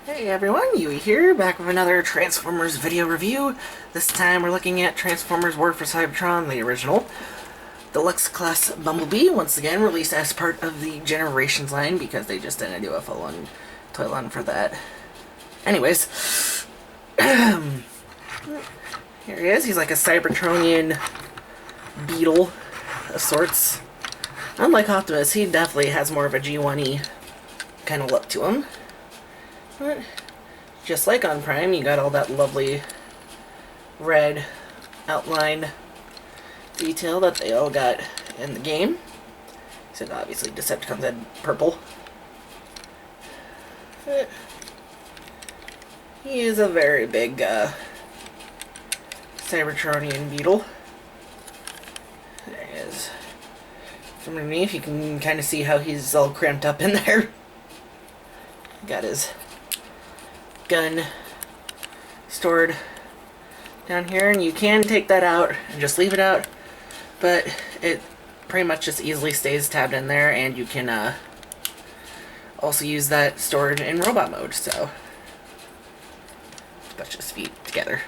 Hey everyone, Yui here, back with another Transformers video review. This time we're looking at Transformers War for Cybertron, the original. Deluxe class Bumblebee, once again released as part of the Generations line because they just didn't do a full-on toy line for that. Anyways, here he is. He's like a Cybertronian beetle of sorts. Unlike Optimus, he definitely has more of a G1E kind of look to him. But just like on Prime, you got all that lovely red outline detail that they all got in the game. Except obviously Decepticons had purple. But he is a very big Cybertronian beetle. There he is. From underneath you can kind of see how he's all cramped up in there. Got his gun stored down here, and you can take that out and just leave it out, but it pretty much just easily stays tabbed in there, and you can also use that stored in robot mode. So bunch his feet together.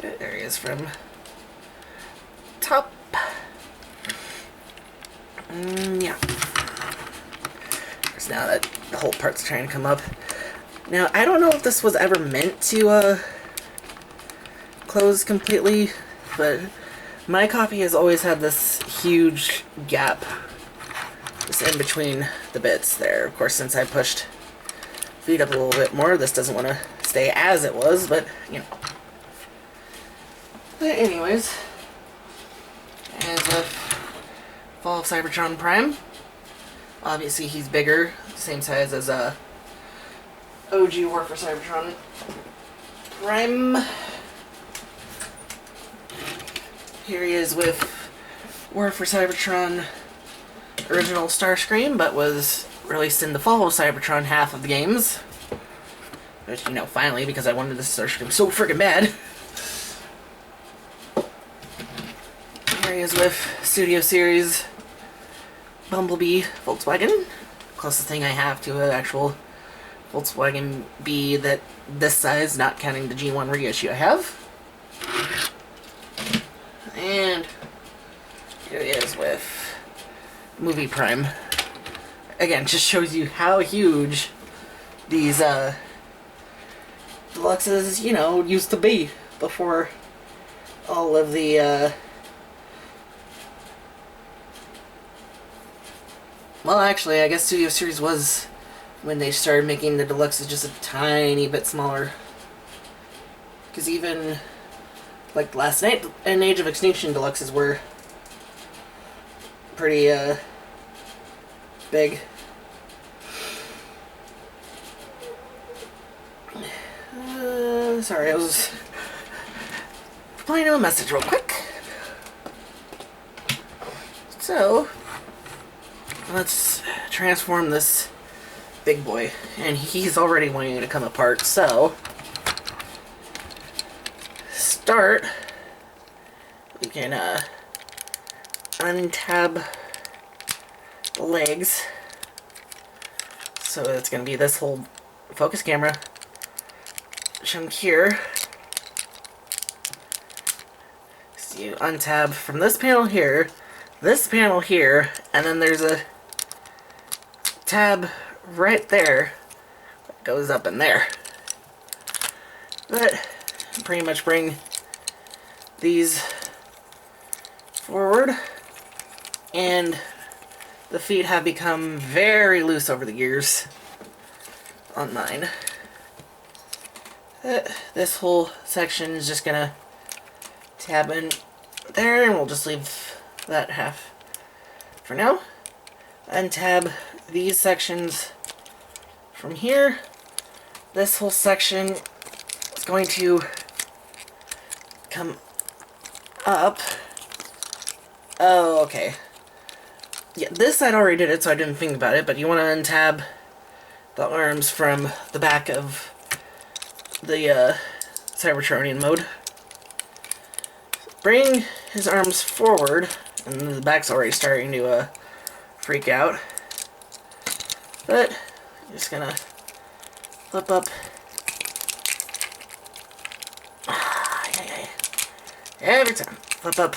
There he is from top. Yeah. So now that the whole part's trying to come up. Now, I don't know if this was ever meant to close completely, but my copy has always had this huge gap just in between the bits there. Of course, since I pushed feet up a little bit more, this doesn't want to stay as it was, but, you know. But anyways, as with Fall of Cybertron Prime, obviously he's bigger, same size as OG War for Cybertron Prime. Here he is with War for Cybertron original Starscream, but was released in the Fall of Cybertron half of the games. Which, you know, finally, because I wanted this Starscream so freaking bad. Here he is with Studio Series Bumblebee Volkswagen. Closest thing I have to an actual Volkswagen B that this size, not counting the G1 reissue I have. And here he is with Movie Prime. Again, just shows you how huge these Deluxes, you know, used to be before all of the well, actually, I guess Studio Series was when they started making the Deluxes just a tiny bit smaller. Because even, like, last night, and Age of Extinction Deluxes were pretty, big. Sorry, I was replying to a message real quick. So, let's transform this big boy, and he's already wanting to come apart. So start, we can untab the legs, so it's going to be this whole focus camera chunk here. So you untab from this panel here, this panel here, and then there's a tab right there that goes up in there. But pretty much bring these forward, and the feet have become very loose over the years on mine. This whole section is just gonna tab in there, and we'll just leave that half for now. Untab these sections from here. This whole section is going to come up. Oh, okay. Yeah, this side already did it, so I didn't think about it, but you want to untab the arms from the back of the Cybertronian mode. Bring his arms forward, and the back's already starting to freak out. But I'm just gonna flip up. Every time. Flip up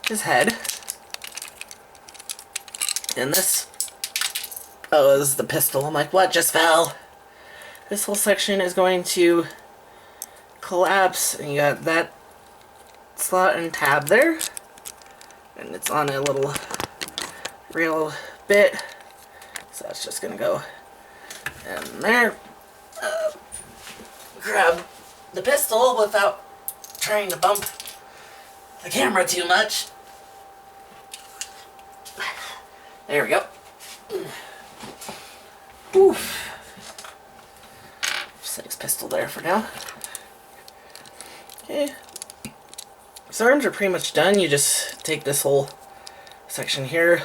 his head. And this, oh, is the pistol. I'm like, what just fell? This whole section is going to collapse, and you got that slot and tab there. And it's on a little real bit. So that's just going to go in there. Grab the pistol without trying to bump the camera too much. There we go. Oof. Set his pistol there for now. Okay. His arms are pretty much done. You just take this whole section here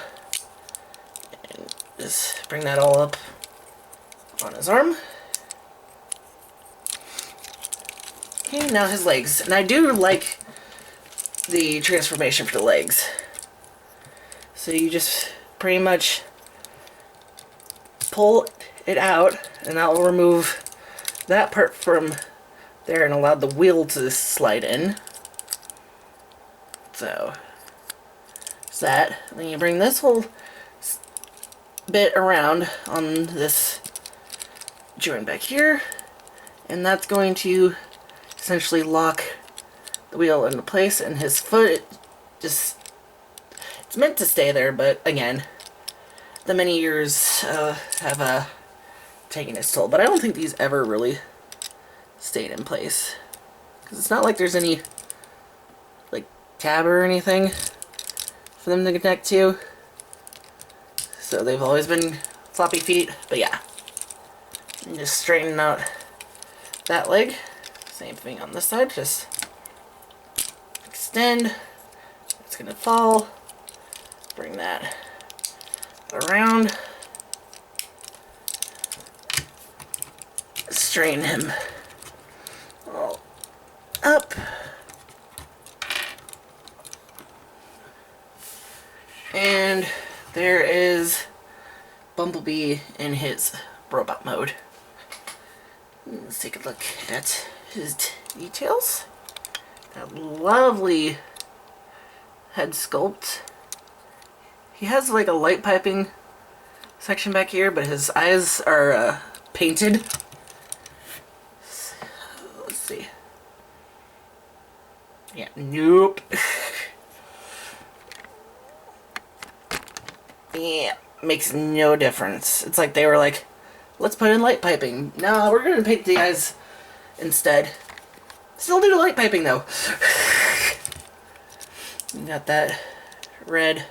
and just bring that all up on his arm. Okay, now his legs. And I do like the transformation for the legs. So you just pretty much pull it out, and that will remove that part from there and allow the wheel to slide in. So, there's that. Then you bring this whole bit around on this joint back here, and that's going to essentially lock the wheel into place, and his foot just, it's meant to stay there, but again, the many years have taken its toll. But I don't think these ever really stayed in place, because it's not like there's any like tab or anything for them to connect to, so they've always been floppy feet. But yeah, and just straighten out that leg. Same thing on this side, just extend. It's gonna fall. Bring that around. Straighten him all up. And there is Bumblebee in his robot mode. Let's take a look at his details. That lovely head sculpt. He has like a light piping section back here, but his eyes are painted. Let's see. Yeah, nope. Yeah, makes no difference. It's like they were like, let's put in light piping. No, we're gonna paint the eyes instead. Still do the light piping though. You got that red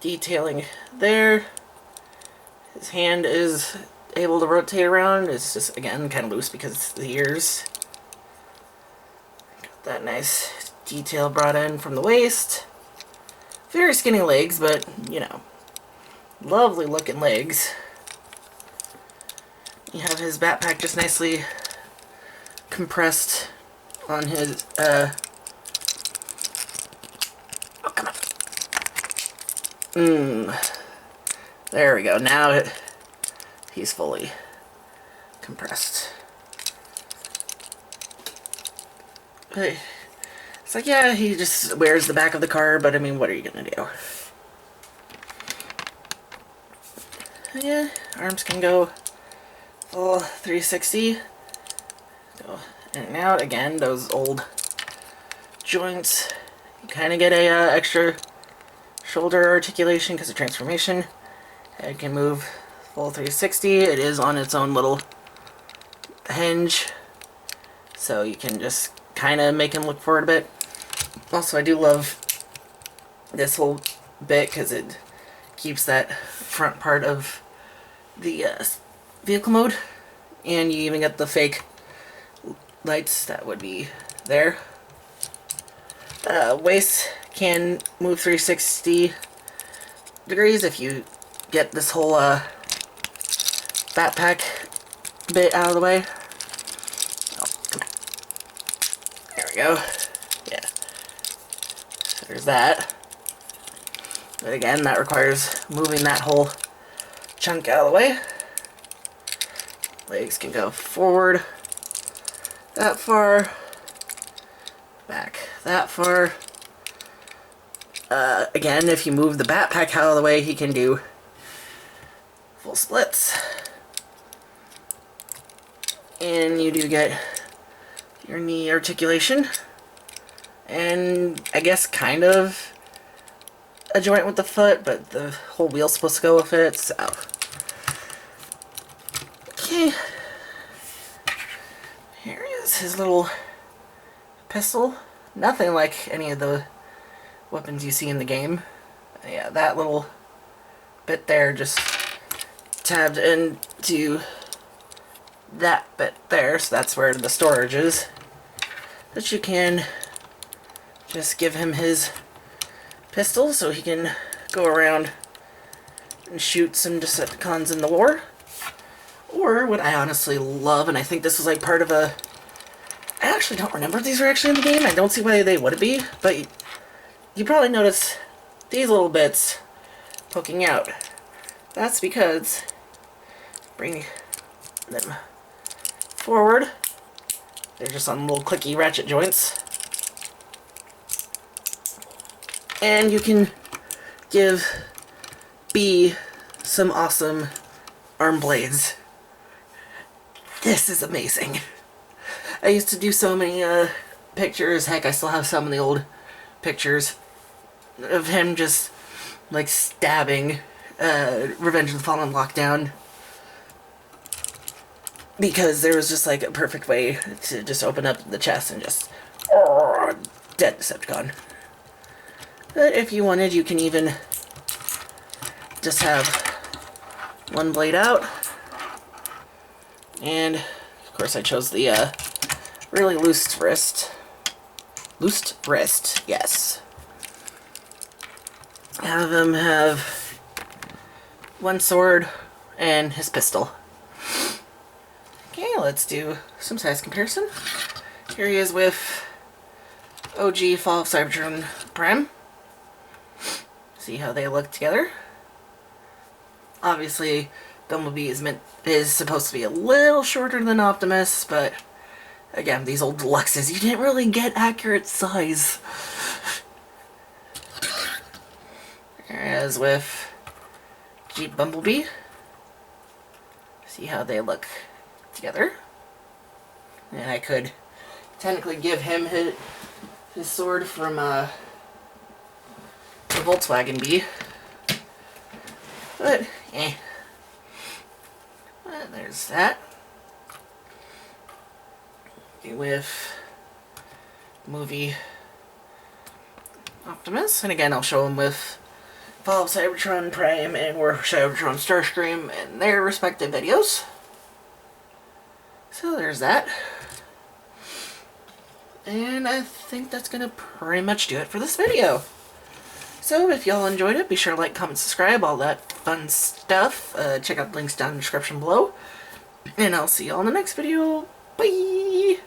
detailing there. His hand is able to rotate around. It's just, again, kind of loose because it's the ears. Got that nice detail brought in from the waist. Very skinny legs, but, you know, lovely looking legs. You have his backpack just nicely compressed on his, oh, come on. There we go. Now he's fully compressed. But it's like, yeah, he just wears the back of the car, but I mean, what are you gonna do? Yeah, arms can go full 360. Go in and out. Again, those old joints. You kind of get a extra shoulder articulation because of transformation. Head can move full 360. It is on its own little hinge, so you can just kind of make him look forward a bit. Also, I do love this whole bit because it keeps that front part of the vehicle mode, and you even get the fake lights that would be there. Waist can move 360 degrees if you get this whole backpack bit out of the way. Oh, come on. There we go. Yeah. So there's that. But again, that requires moving that whole chunk out of the way. Legs can go forward that far, back that far. Again, if you move the backpack out of the way, he can do full splits. And you do get your knee articulation. And I guess kind of a joint with the foot, but the whole wheel's supposed to go with it, so. Okay. Here is his little pistol. Nothing like any of the weapons you see in the game. Yeah, that little bit there just tabbed into that bit there, so that's where the storage is. But you can just give him his pistol so he can go around and shoot some Decepticons in the war. Or what I honestly love, and I think this is like part of a... I actually don't remember if these are actually in the game. I don't see why they would be, but you probably notice these little bits poking out. That's because bring them forward. They're just on little clicky ratchet joints. And you can give B some awesome arm blades. This is amazing. I used to do so many pictures. Heck, I still have some of the old pictures of him just like stabbing Revenge of the Fallen Lockdown, because there was just like a perfect way to just open up the chest and just dead Decepticon. But if you wanted, you can even just have one blade out. And of course I chose the really loose wrist. Loose wrist, yes. Have him have one sword and his pistol. Okay, let's do some size comparison. Here he is with OG Fall of Cybertron Prime. See how they look together. Obviously, Bumblebee is supposed to be a little shorter than Optimus, but again, these old Deluxes, you didn't really get accurate size. As with Jeep Bumblebee, see how they look together. And I could technically give him his sword from the Volkswagen Bee, but well, there's that. With movie Optimus, and again I'll show him with Fall of Cybertron Prime and War of Cybertron Starscream in their respective videos. So there's that. And I think that's gonna pretty much do it for this video. So if y'all enjoyed it, be sure to like, comment, subscribe, all that fun stuff. Check out the links down in the description below. And I'll see y'all in the next video. Bye!